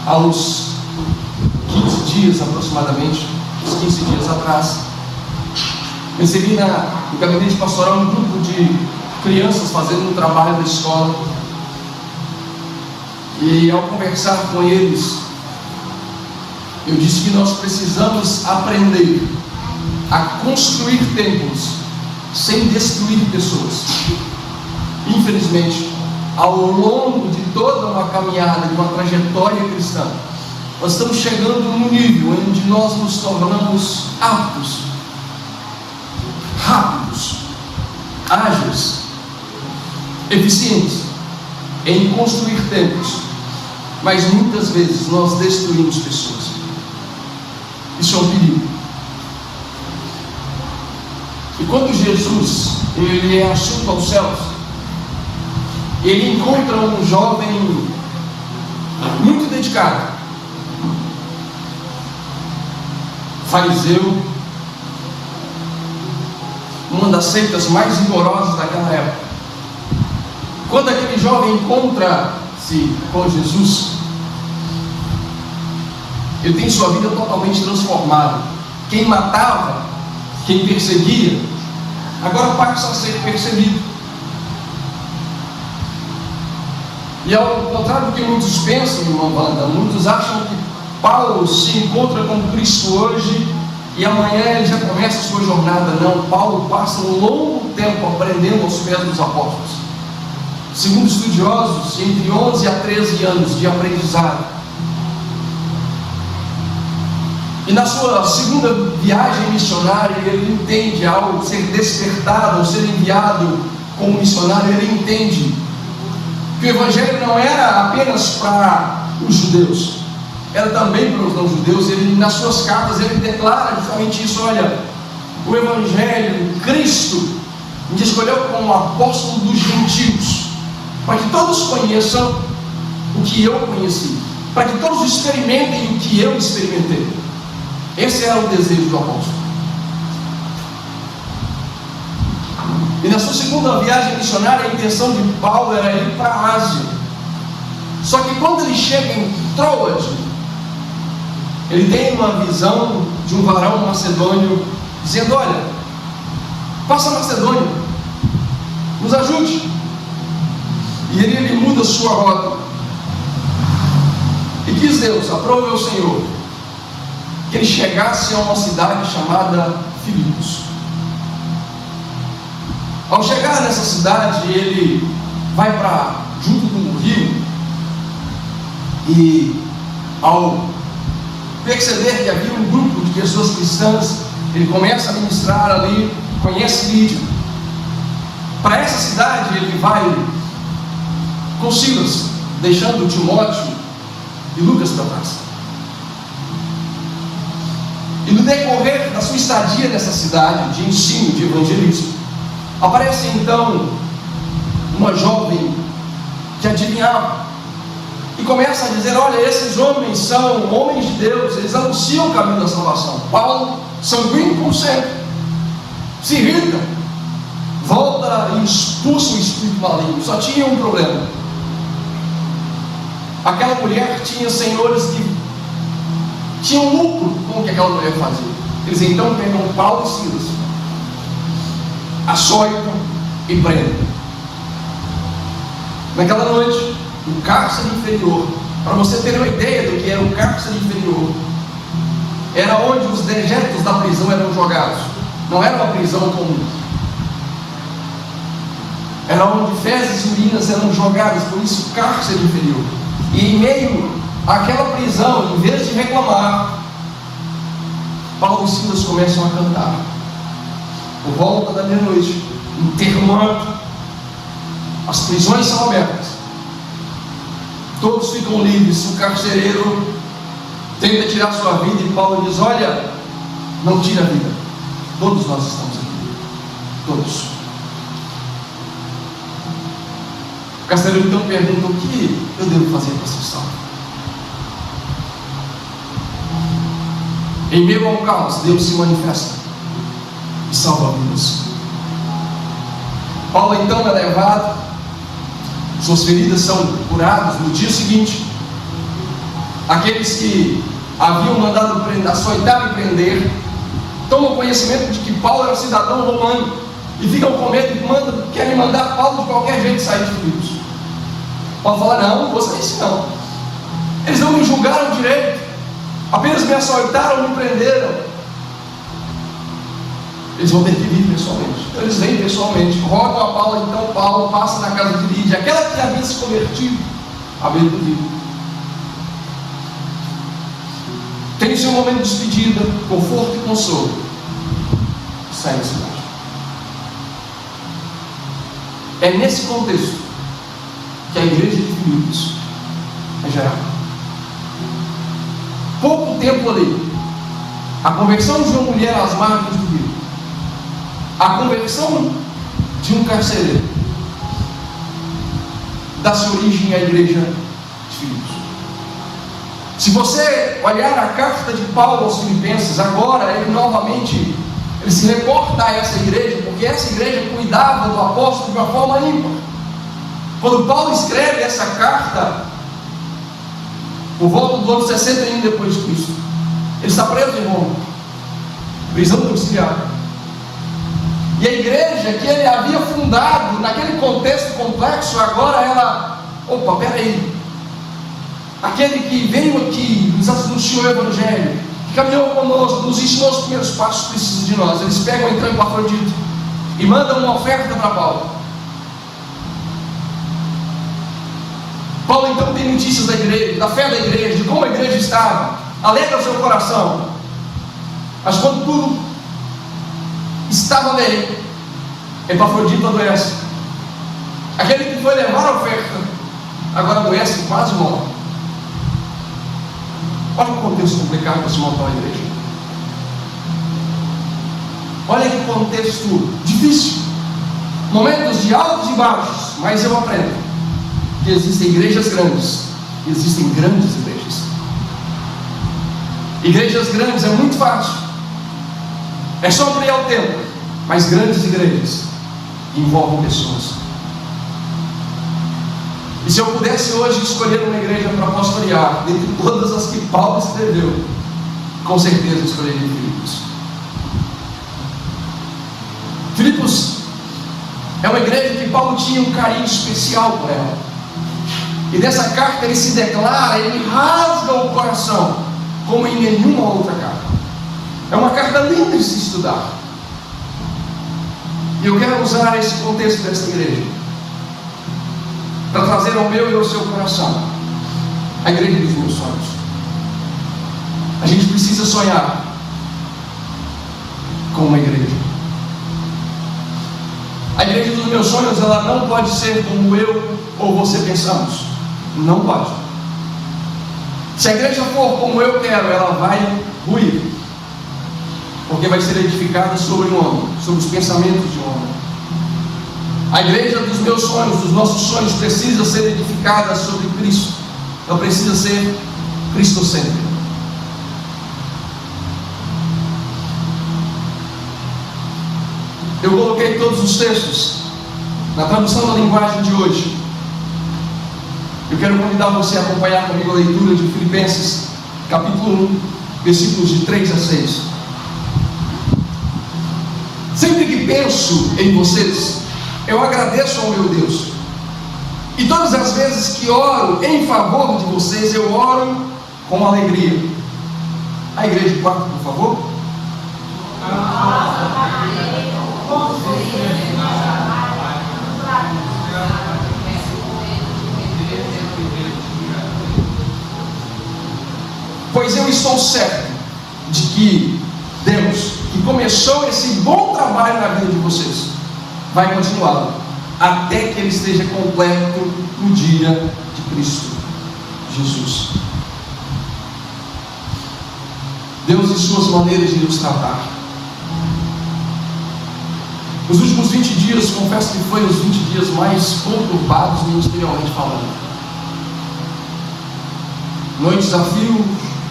aos 15 dias aproximadamente, uns 15 dias atrás, recebi no gabinete pastoral um grupo de crianças fazendo um trabalho da escola, e ao conversar com eles, eu disse que nós precisamos aprender a construir templos sem destruir pessoas. Infelizmente, ao longo de toda uma caminhada, de uma trajetória cristã, nós estamos chegando num nível onde nós nos tornamos aptos, rápidos, ágeis, eficientes em construir templos, mas muitas vezes nós destruímos pessoas. Isso é um perigo. E quando Jesus ele é assunto aos céus, ele encontra um jovem muito dedicado, fariseu, uma das seitas mais rigorosas daquela época. Quando aquele jovem encontra-se com Jesus, ele tem sua vida totalmente transformada. Quem matava, quem perseguia, agora passa a ser perseguido. E ao contrário do que muitos pensam, irmã Wanda, muitos acham que Paulo se encontra com Cristo hoje e amanhã ele já começa a sua jornada. Não, Paulo passa um longo tempo aprendendo aos pés dos apóstolos. Segundo estudiosos, entre 11 a 13 anos de aprendizado. E na sua segunda viagem missionária, ele entende, ao ser despertado, ao ser enviado como missionário, ele entende que o Evangelho não era apenas para os judeus, era também para os não-judeus. Ele, nas suas cartas, ele declara justamente isso: olha, o Evangelho, Cristo me escolheu como apóstolo dos gentios, para que todos conheçam o que eu conheci, para que todos experimentem o que eu experimentei. Esse era o desejo do apóstolo. E na sua segunda viagem missionária, a intenção de Paulo era ir para a Ásia. Só que quando ele chega em Troade, ele tem uma visão de um varão macedônio, dizendo: olha, passa a Macedônia, nos ajude. E ele muda sua rota. E quis Deus, aprove o Senhor, que ele chegasse a uma cidade chamada Filipos. Ao chegar nessa cidade, ele vai para junto do rio, e ao perceber que havia um grupo de pessoas cristãs, ele começa a ministrar ali, conhece Lídia. Para essa cidade ele vai com Silas, deixando Timóteo e Lucas para trás. E no decorrer da sua estadia nessa cidade de ensino, de evangelismo, aparece então uma jovem que adivinhava e começa a dizer: olha, esses homens são homens de Deus, eles anunciam o caminho da salvação. Paulo, sanguíneo como sempre, se irrita, volta e expulsa o espírito maligno. Só tinha um problema: aquela mulher tinha senhores que tinham lucro com o que aquela mulher fazia. Eles então pegam Paulo e Silas, açoitam e prendem. Naquela noite, o cárcere inferior, para você ter uma ideia do que era o cárcere inferior, era onde os dejetos da prisão eram jogados. Não era uma prisão comum, era onde fezes e urinas eram jogadas. Por isso, cárcere inferior. E em meio àquela prisão, em vez de reclamar, Paulo e Silas começam a cantar. Por volta da meia-noite, um terremoto, as prisões são abertas, todos ficam livres. O carcereiro tenta tirar sua vida e Paulo diz: olha, não tira a vida, todos nós estamos aqui, todos. O carcereiro então pergunta: o que eu devo fazer para ser salvo? Em meio ao caos, Deus se manifesta e salva vidas. Paulo então é levado, suas feridas são curadas. No dia seguinte, aqueles que haviam mandado açoitar e prender, tomam conhecimento de que Paulo era cidadão romano e ficam com medo e querem mandar Paulo de qualquer jeito sair de Filipos. Paulo fala: não, não vou sair assim não. Eles não me julgaram direito, apenas me açoitaram, me prenderam. Eles vão ter que vir pessoalmente. Então eles vêm pessoalmente, rogam a Paulo. Então Paulo passa na casa de Lídia, aquela que havia se convertido à beira do rio. Tem seu momento de despedida, conforto e consolo, e sai da cidade. É nesse contexto que a igreja de Filipos é gerada. Pouco tempo ali, a conversão de uma mulher às margens do rio, a conversão de um carcereiro, dá-se origem à igreja de Filipos. Se você olhar a carta de Paulo aos Filipenses, agora ele novamente se reporta a essa igreja, porque essa igreja cuidava do apóstolo de uma forma ímpar. Quando Paulo escreve essa carta, por volta do ano 61 depois de Cristo, ele está preso em Roma, prisão domiciliar. E a igreja que ele havia fundado naquele contexto complexo, agora ela, peraí, aquele que veio aqui, nos anunciou o Evangelho, que caminhou conosco, nos ensinou os primeiros passos, precisa de nós. Eles pegam então Epafrodito e mandam uma oferta para Paulo. Paulo então tem notícias da igreja, da fé da igreja, de como a igreja estava, alegra o seu coração. Mas quando tudo estava bem, Epafrodito adoece. Aquele que foi levar a oferta agora adoece e quase morre. Olha que contexto complicado para se montar uma igreja. Olha que contexto difícil. Momentos de altos e baixos. Mas eu aprendo que existem igrejas grandes e existem grandes igrejas. Igrejas grandes é muito fácil, é só ampliar o tempo. Mas grandes igrejas envolvem pessoas. E se eu pudesse hoje escolher uma igreja para pastorear, dentre todas as que Paulo escreveu, com certeza escolheria Filipos. Filipos é uma igreja que Paulo tinha um carinho especial por ela. E nessa carta ele se declara, ele rasga o coração, como em nenhuma outra carta. É uma carta linda de se estudar. E eu quero usar esse contexto desta igreja para trazer ao meu e ao seu coração a igreja dos meus sonhos. A gente precisa sonhar com uma igreja. A igreja dos meus sonhos, ela não pode ser como eu ou você pensamos. Não pode. Se a igreja for como eu quero, ela vai ruir, porque vai ser edificada sobre um homem, sobre os pensamentos de um homem. A igreja dos meus sonhos, dos nossos sonhos, precisa ser edificada sobre Cristo. Ela precisa ser cristocêntrica. Eu coloquei todos os textos na tradução da linguagem de hoje. Eu quero convidar você a acompanhar comigo a leitura de Filipenses, capítulo 1, versículos de 3 a 6. Sempre que penso em vocês, eu agradeço ao meu Deus. E todas as vezes que oro em favor de vocês, eu oro com alegria. A igreja de quarto, por favor. Pois eu estou certo de que Deus, que começou esse bom trabalho na vida de vocês, vai continuá-lo até que ele esteja completo no dia de Cristo Jesus. Deus e suas maneiras de nos tratar. Os últimos 20 dias, confesso que foi os 20 dias mais conturbados ministerialmente falando. Noites a fio,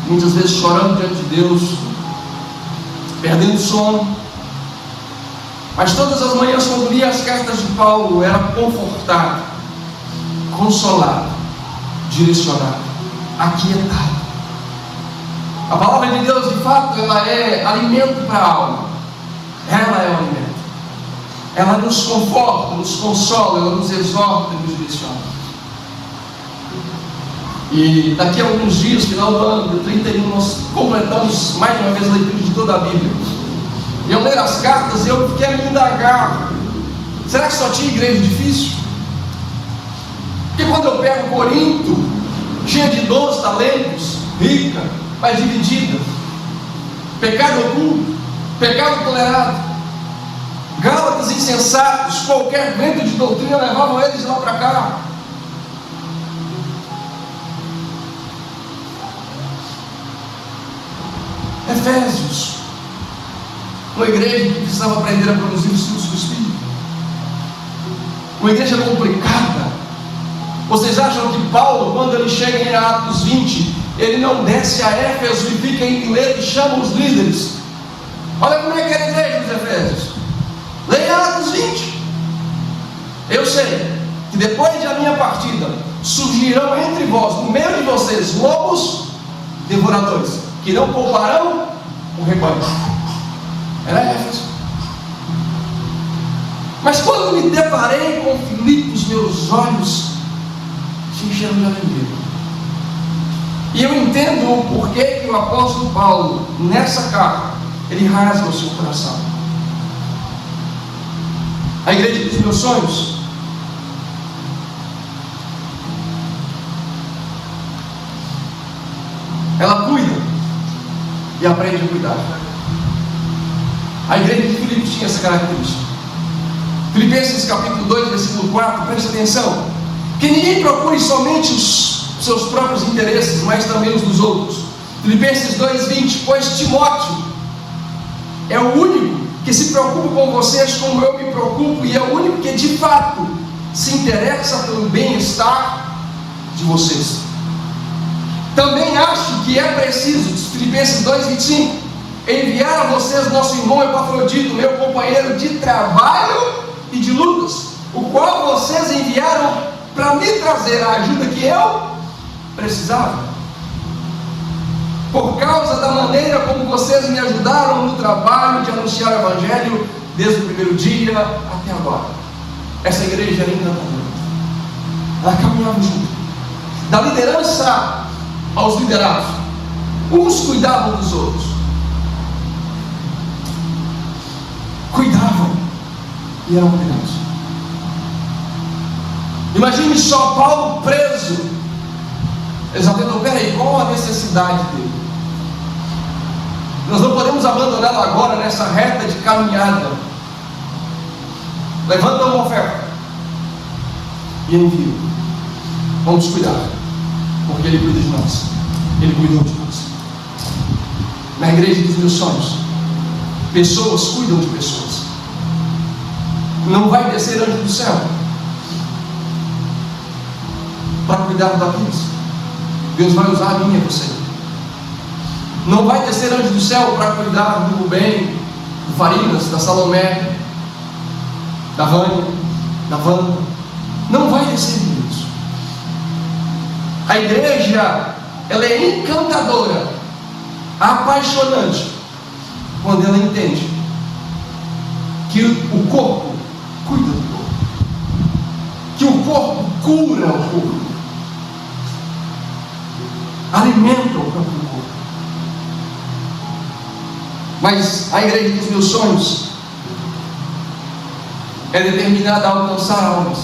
muitas vezes chorando diante de Deus, perdendo sono. Mas todas as manhãs, quando lia as cartas de Paulo, era confortado, consolado, direcionado, aquietado. A palavra de Deus, de fato, ela é alimento para a alma. Ela é o alimento. Ela nos conforta, nos consola, ela nos exorta e nos direciona. E daqui a alguns dias, final do ano de 31, nós completamos mais uma vez a leitura de toda a Bíblia. E eu ler as cartas, eu fiquei a me indagar: será que só tinha igreja difícil? Porque quando eu pego Corinto, cheia de dons, talentos, rica, mas dividida, pecado oculto, pecado tolerado, Gálatas insensatos, qualquer vento de doutrina levavam eles de lá para cá. Efésios, uma igreja que precisava aprender a produzir os frutos do Espírito, uma igreja complicada. Vocês acham que Paulo, quando ele chega em Atos 20, ele não desce a Éfeso e fica em Mileto e chama os líderes? Olha como é que era a igreja dos Efésios. Leia Atos 20. Eu sei que depois da minha partida surgirão entre vós, no meio de vocês, lobos devoradores, que não pouparão o rebanho. Era Éfeso. Mas quando me deparei com Filipos, meus olhos se encheram de alegria. E eu entendo o porquê que o apóstolo Paulo, nessa carta, ele rasga o seu coração. A igreja dos meus sonhos ela cuida e aprende a cuidar. A igreja de Filipos tinha essa característica. Filipenses capítulo 2, versículo 4, preste atenção: que ninguém procure somente os seus próprios interesses, mas também os dos outros. Filipenses 2:20, pois Timóteo é o único que se preocupa com vocês como eu me preocupo, e é o único que de fato se interessa pelo bem-estar de vocês. Também acho que é preciso, Filipenses 2:25, enviar a vocês nosso irmão Epafrodito, meu companheiro de trabalho e de lutas, o qual vocês enviaram para me trazer a ajuda que eu precisava. Por causa da maneira como vocês me ajudaram no trabalho de anunciar o Evangelho, desde o primeiro dia até agora. Essa igreja era encantadora. Ela caminhava junto, da liderança aos liderados. Uns cuidavam dos outros, cuidavam e eram cuidados. Imagine só Paulo preso. Eles já tentam: peraí, qual a necessidade dele? Nós não podemos abandoná-lo agora nessa reta de caminhada. Levanta uma oferta e envia. Vamos cuidar, porque Ele cuida de nós. Ele cuidou de nós. Na igreja dos meus sonhos, pessoas cuidam de pessoas. Não vai descer anjo do céu para cuidar daqueles. Deus vai usar a mim e você. Não vai descer anjo do céu para cuidar do Rubem, do Farinas, da Salomé, da Vânia, da Wanda. Não vai descer isso. A igreja, ela é encantadora, apaixonante, quando ela entende que o corpo cuida do corpo, que o corpo cura o corpo, alimenta o próprio corpo. Mas a igreja dos meus sonhos é determinada a alcançar almas.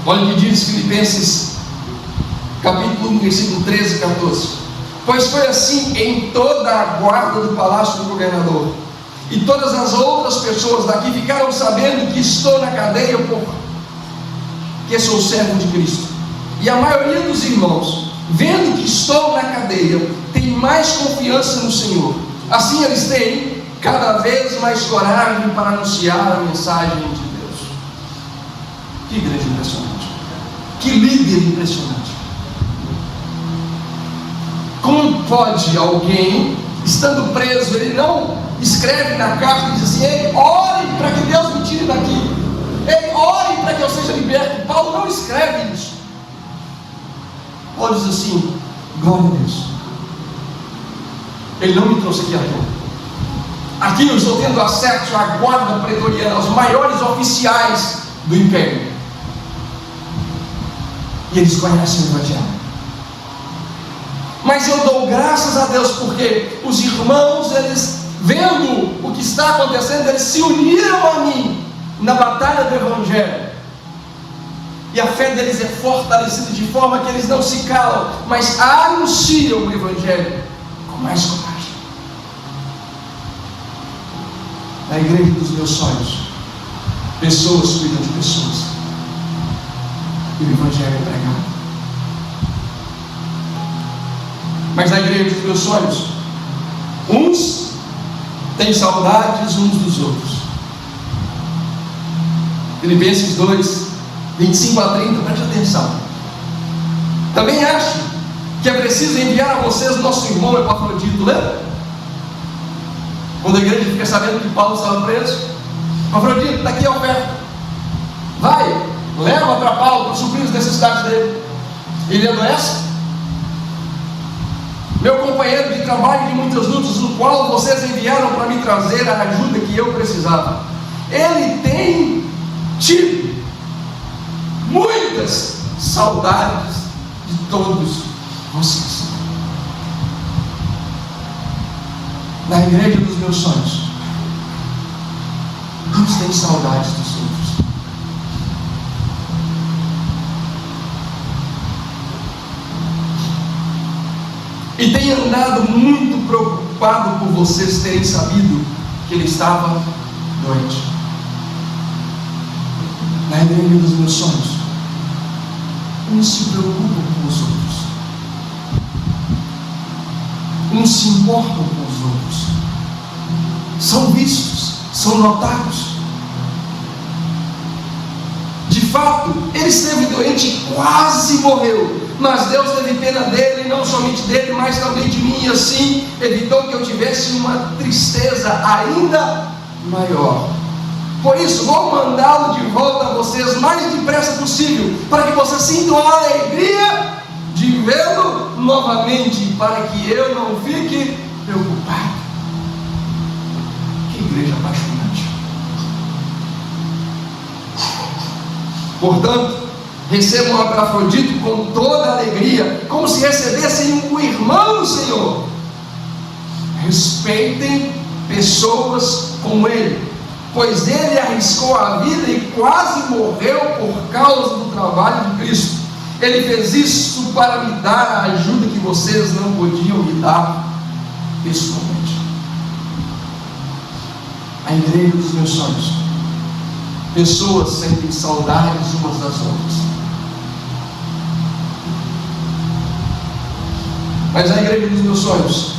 Olha o que diz Filipenses capítulo 1, versículo 13 e 14. Pois foi assim em toda a guarda do palácio do governador, e todas as outras pessoas daqui ficaram sabendo que estou na cadeia porque sou servo de Cristo. E a maioria dos irmãos, vendo que estou na cadeia, tem mais confiança no Senhor. Assim eles têm cada vez mais coragem para anunciar a mensagem de Deus. Que igreja impressionante, que líder impressionante. Como pode alguém, estando preso, ele não escreve na carta e diz assim: ei, ore para que Deus me tire daqui, ei, ore para que eu seja liberto? Paulo não escreve isso. Paulo diz assim: glória a Deus, Ele não me trouxe aqui à toa. Aqui eu estou tendo acesso à guarda pretoriana, aos maiores oficiais do império. E eles conhecem o Evangelho. Mas eu dou graças a Deus porque os irmãos, eles vendo o que está acontecendo, eles se uniram a mim na batalha do Evangelho. E a fé deles é fortalecida de forma que eles não se calam, mas anunciam o Evangelho com mais coragem. Na igreja dos meus sonhos, pessoas cuidam de pessoas, e o Evangelho é pregado. Mas na igreja dos meus sonhos, uns têm saudades uns dos outros. Filipenses 2, 25 a 30, preste atenção. Também acho que é preciso enviar a vocês nosso irmão Epafrodito, lembra? Quando a igreja fica sabendo que Paulo estava preso, Epafrodito, está aqui a oferta, vai, leva para Paulo para suprir as necessidades dele. Ele adoece. Meu companheiro de trabalho de muitas lutas, no qual vocês enviaram para me trazer a ajuda que eu precisava, ele tem tido muitas saudades de todos vocês. Na igreja dos meus sonhos, uns têm saudades dos outros. E tem andado muito preocupado por vocês terem sabido que ele estava doente. Na igreja dos meus sonhos, uns se preocupam com os outros, uns se importam com os outros, são vistos, são notados. De fato, ele esteve doente e quase morreu, mas Deus teve pena dele, não somente dele, mas também de mim, e assim evitou que eu tivesse uma tristeza ainda maior. Por isso, vou mandá-lo de volta a vocês o mais depressa possível, para que vocês sintam a alegria de vê-lo novamente, para que eu não fique preocupado. Que igreja apaixonante! Portanto, recebam o Epafrodito com toda a alegria, como se recebessem um irmão do Senhor. Respeitem pessoas como ele, pois ele arriscou a vida e quase morreu por causa do trabalho de Cristo. Ele fez isso para me dar a ajuda que vocês não podiam me dar pessoalmente. A igreja dos meus sonhos, pessoas sentem saudades umas das outras. Mas a igreja dos meus sonhos,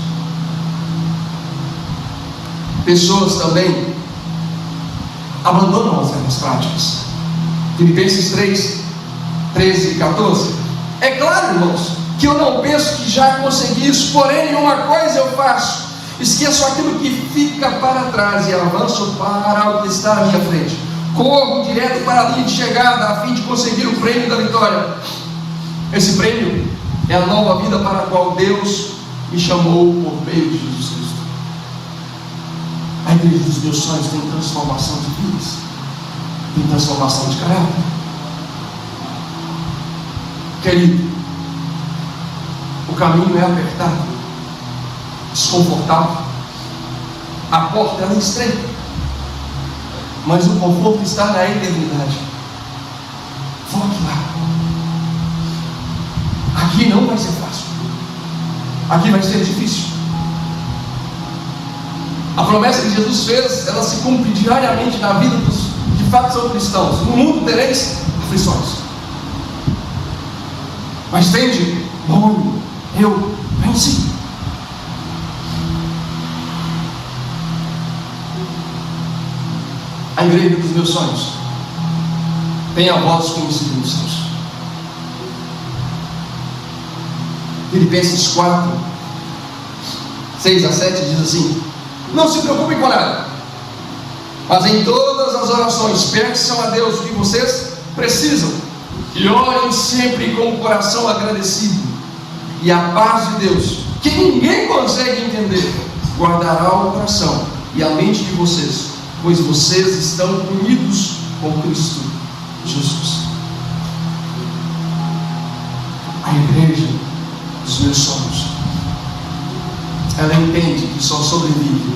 pessoas também abandonam as ervas práticas. Filipenses 3, 13 e 14. É claro, irmãos, que eu não penso que já consegui isso, porém uma coisa eu faço: esqueço aquilo que fica para trás e avanço para o que está à minha frente. Corro direto para a linha de chegada, a fim de conseguir o prêmio da vitória. Esse prêmio é a nova vida para a qual Deus me chamou por meio de Jesus Cristo. A igreja dos meus sonhos tem transformação de vidas, tem transformação de caráter. Querido, o caminho é apertado, desconfortável, a porta é estreita, mas o conforto está na eternidade. Foque lá. Aqui não vai ser fácil, aqui vai ser difícil. A promessa que Jesus fez, ela se cumpre diariamente na vida dos que de fato são cristãos. No mundo tereis aflições, mas tende bom ânimo, eu venci. A igreja dos meus sonhos tem a voz conhecida nos céus. Filipenses 4, 6 a 7 diz assim: não se preocupem com nada, mas em todas as orações peçam a Deus o que vocês precisam, e orem sempre com o coração agradecido, e a paz de Deus, que ninguém consegue entender, guardará o coração e a mente de vocês, pois vocês estão unidos com Cristo Jesus. A igreja dos meus sonhos, ela entende que só sobrevive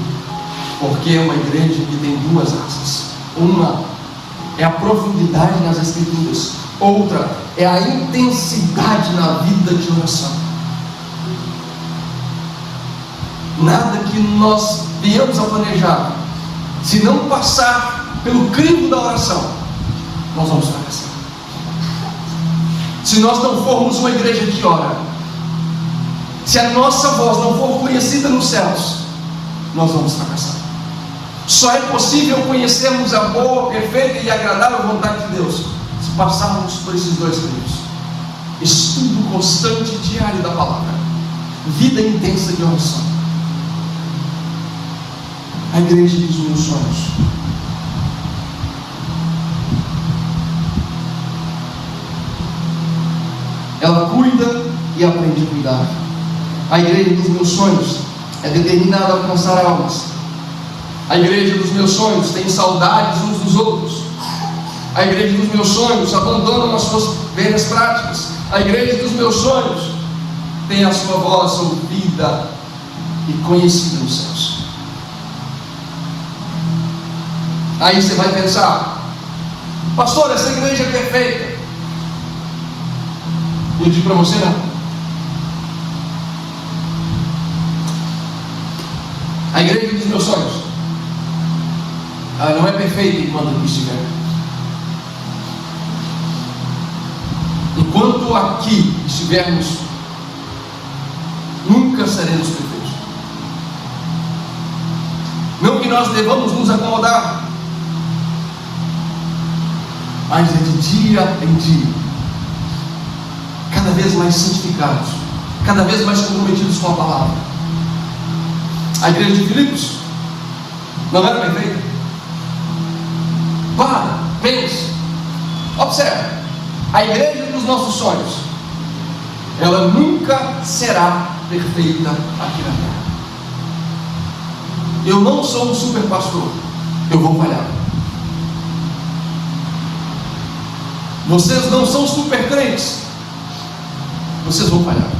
porque é uma igreja que tem duas asas. Uma é a profundidade nas Escrituras, outra é a intensidade na vida de oração. Nada que nós venhamos a planejar, se não passar pelo crivo da oração, nós vamos fracassar. Se nós não formos uma igreja que ora, se a nossa voz não for conhecida nos céus, nós vamos fracassar. Só é possível conhecermos a boa, perfeita e agradável vontade de Deus se passarmos por esses dois caminhos: estudo constante e diário da palavra, vida intensa de oração. A igreja dos meus sonhos, ela cuida e aprende a cuidar. A igreja dos meus sonhos é determinada a alcançar almas. A igreja dos meus sonhos tem saudades uns dos outros. A igreja dos meus sonhos abandona as suas velhas práticas. A igreja dos meus sonhos tem a sua voz ouvida e conhecida nos céus. Aí você vai pensar: pastor, essa igreja é perfeita. Eu digo para você, não. A igreja dos meus sonhos, ela não é perfeita enquanto aqui estiver. Enquanto aqui estivermos, nunca seremos perfeitos. Não que nós devamos nos acomodar, mas é de dia em dia, cada vez mais santificados, cada vez mais comprometidos com a palavra. A igreja de Filipos não era perfeita. Para, pense, observe. A igreja dos nossos sonhos, ela nunca será perfeita aqui na terra. Eu não sou um super pastor, eu vou falhar. Vocês não são super crentes, vocês vão falhar.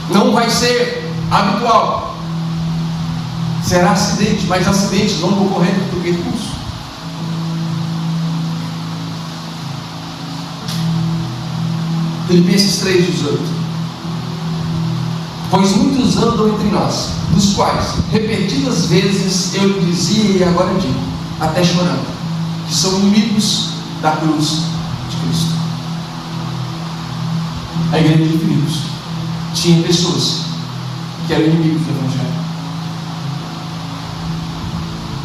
Não vai ser habitual, será acidente, mas acidentes vão ocorrer do percurso. Filipenses 3,18. Pois muitos andam entre nós, dos quais repetidas vezes eu lhe dizia e agora digo, até chorando, que são inimigos da cruz de Cristo. A igreja de Filipos tinha pessoas que eram inimigos do Evangelho.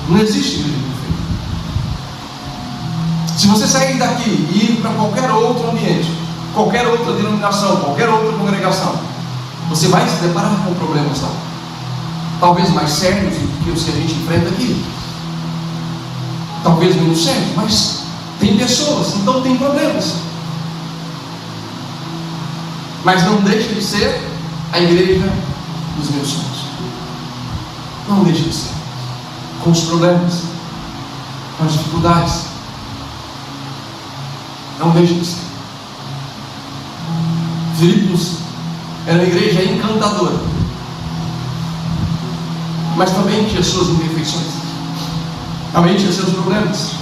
Não existe igreja perfeita. Se você sair daqui e ir para qualquer outro ambiente, qualquer outra denominação, qualquer outra congregação, você vai se deparar com problemas lá, talvez mais sérios do que os que a gente enfrenta aqui, talvez menos sérios, mas tem pessoas, então tem problemas. Mas não deixa de ser a igreja dos meus sonhos. Não deixa de ser. Com os problemas, com as dificuldades, não deixa de ser. Filipos era uma igreja encantadora, mas também tinha suas imperfeições, também tinha seus problemas.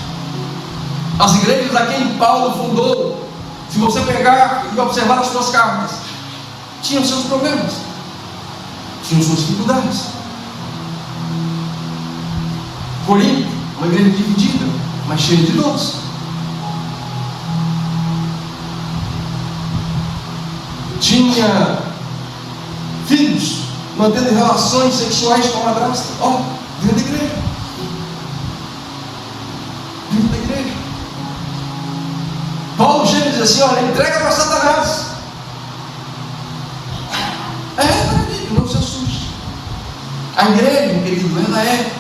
As igrejas a quem Paulo fundou, se você pegar e observar as suas cartas, tinham seus problemas, tinham suas dificuldades. Corinto, uma igreja dividida, mas cheia de dons. Tinha filhos mantendo relações sexuais com a madrasta, dentro da igreja. Dentro da igreja. Paulo chega e diz assim: olha, entrega para Satanás. Não se assuste. A igreja, querido, ela é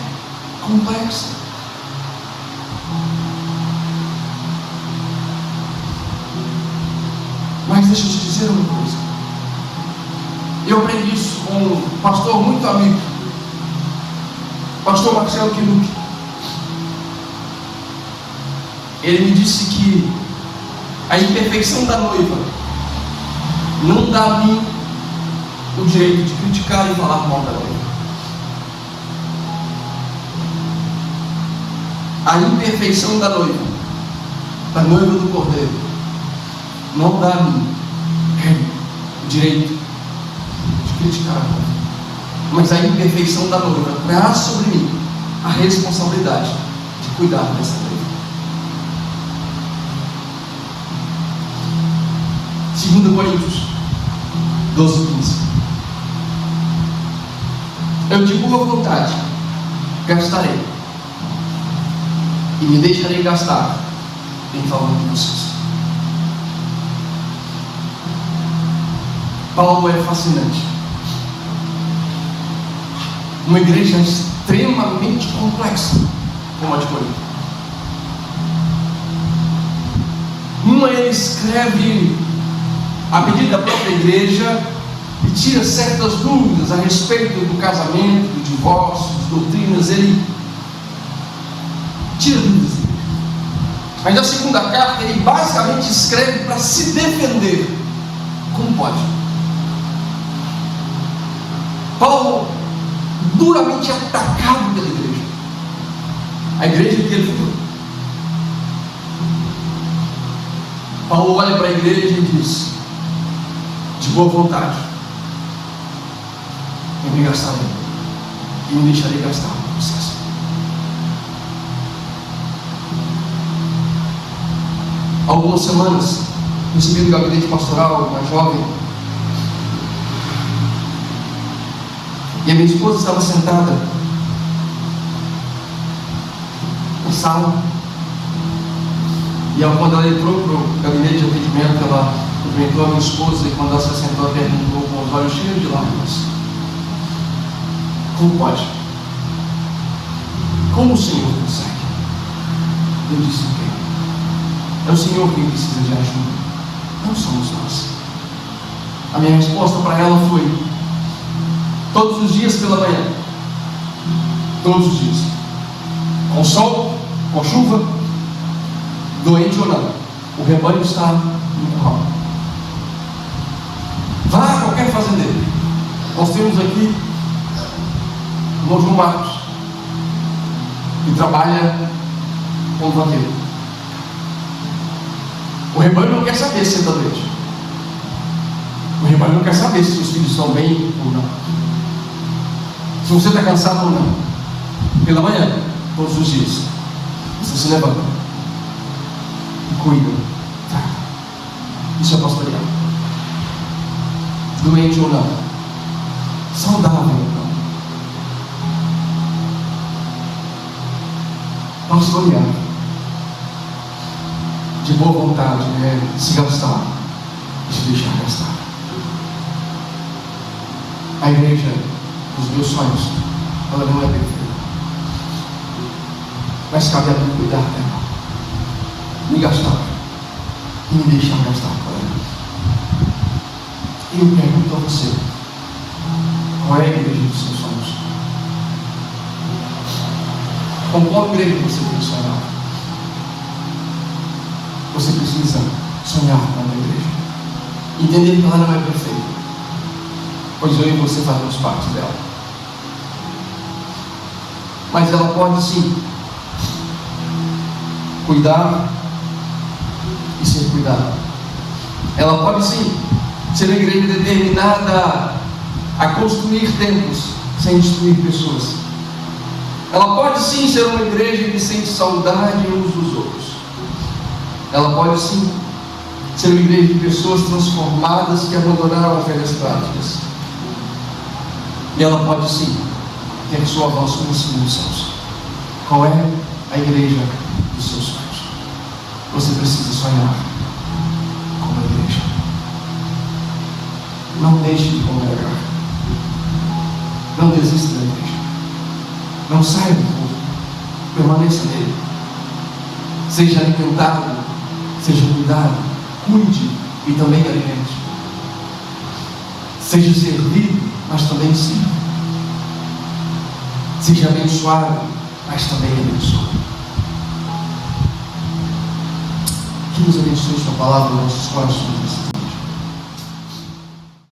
complexa. Mas deixa eu te dizer uma coisa: eu aprendi isso com um pastor muito amigo, pastor Marcelo Quiruque. Ele me disse que a imperfeição da noiva não dá a mim o direito de criticar e falar mal da noiva. A imperfeição da noiva do Cordeiro, não dá a mim o direito de criticar a noiva. Mas a imperfeição da noiva traz sobre mim a responsabilidade de cuidar dessa noiva. 2 Coríntios 12:15. Eu de boa vontade gastarei e me deixarei gastar em favor de vocês. Paulo é fascinante. Uma igreja extremamente complexa como a de Corinto. Ele escreve a pedido da própria igreja e tira certas dúvidas a respeito do casamento, do divórcio, das doutrinas. Ele tira dúvidas. Mas na segunda carta ele basicamente escreve para se defender. Como pode? Paulo, duramente atacado pela igreja, a igreja que ele fundou. Paulo olha para a igreja e diz: de boa vontade, eu me gastarei e me deixarei gastar com vocês. Algumas semanas, recebi do gabinete pastoral uma jovem, e a minha esposa estava sentada na sala, e ela, quando ela entrou para o gabinete de atendimento, ela cumprimentou a minha esposa, e quando ela se sentou, ela perguntou com os olhos cheios de lágrimas: como pode? Como o Senhor consegue? Eu disse: o quê? É o Senhor quem precisa de ajuda, não somos nós. A minha resposta para ela foi: todos os dias pela manhã, todos os dias, com sol, com chuva, doente ou não, o rebanho está no curral. Vá a qualquer fazendeiro. Nós temos aqui o João Marcos, que trabalha como vaqueiro. O rebanho não quer saber se você está doente. O rebanho não quer saber se seus filhos estão bem ou não, se você está cansado ou não. Pela manhã, todos os dias, você se levanta e cuida. Isso é pastorear. Doente ou não, saudável ou não, pastorear de boa vontade, se gastar e se deixar gastar. A igreja dos meus sonhos, ela não é perfeita, mas cabe a mim cuidar dela, me gastar e me deixar gastar com ela. E eu pergunto a você: qual é a igreja dos seus sonhos? Com qual igreja você tem que sonhar? Você precisa sonhar com a igreja, entender que ela não é perfeita, pois eu e você fazemos parte dela, mas ela pode sim cuidar e ser cuidada. Ela pode sim ser uma igreja determinada a construir templos sem destruir pessoas. Ela pode sim ser uma igreja que sente saudade uns dos outros. Ela pode sim ser uma igreja de pessoas transformadas que abandonaram as velhas práticas. E ela pode sim ter sua voz conhecida nos céus. Qual é a igreja dos seus sonhos? Você precisa sonhar com a igreja. Não deixe de congregar. Não desista da igreja. Não saia do povo. Permaneça nele. Seja alimentado, seja cuidado, cuide e também alimente. Seja servido, mas também sirva. Seja abençoado, mas também abençoe. Que nos abençoe sua palavra nos nossos corações.